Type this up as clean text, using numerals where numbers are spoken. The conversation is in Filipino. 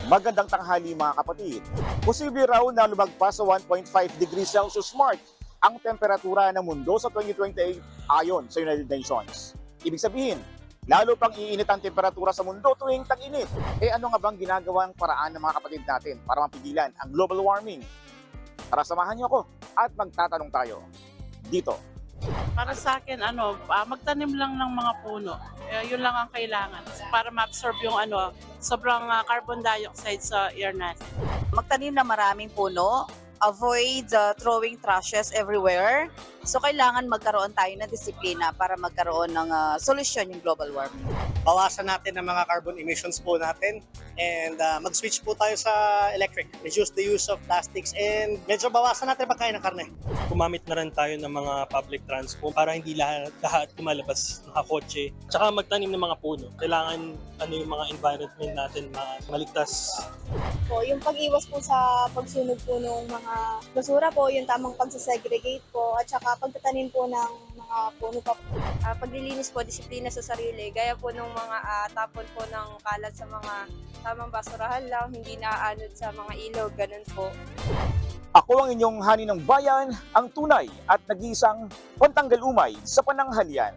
Magandang tanghali mga kapatid. Posible raw na lumagpas sa 1.5 degrees Celsius mark ang temperatura ng mundo sa 2028 ayon sa United Nations. Ibig sabihin, lalo pang iinit ang temperatura sa mundo tuwing tag-init. Ano nga bang ginagawang paraan ng mga kapatid natin para mapigilan ang global warming? Tara samahan niyo ako at magtatanong tayo dito. Para sa akin, magtanim lang ng mga puno. Yun lang ang kailangan para ma-absorb yung sobrang carbon dioxide sa air natin. Magtanim na maraming puno, avoid throwing trashes everywhere. So kailangan magkaroon tayo ng disiplina para magkaroon ng solusyon yung global warming. Bawasan natin ang mga carbon emissions po natin and mag-switch po tayo sa electric. Reduce the use of plastics and medyo bawasan natin pagkain ng karne. Gumamit na rin tayo ng mga public transport para hindi lahat lumalabas nakakotse. Tsaka magtanim ng mga puno. Kailangan yung mga environment natin maligtas. Po, yung pag-iwas po sa pagsunog po ng mga basura po, yung tamang pagsasegregate po, at saka pagtatanim po ng mga puno pa. Paglilinis po, disiplina sa sarili, gaya po ng mga tapon po ng kalat sa mga tamang basurahan lang, hindi naaanod sa mga ilog, ganun po. Ako ang inyong hani ng bayan, ang tunay at nag-iisang pantanggal umay sa pananghalian.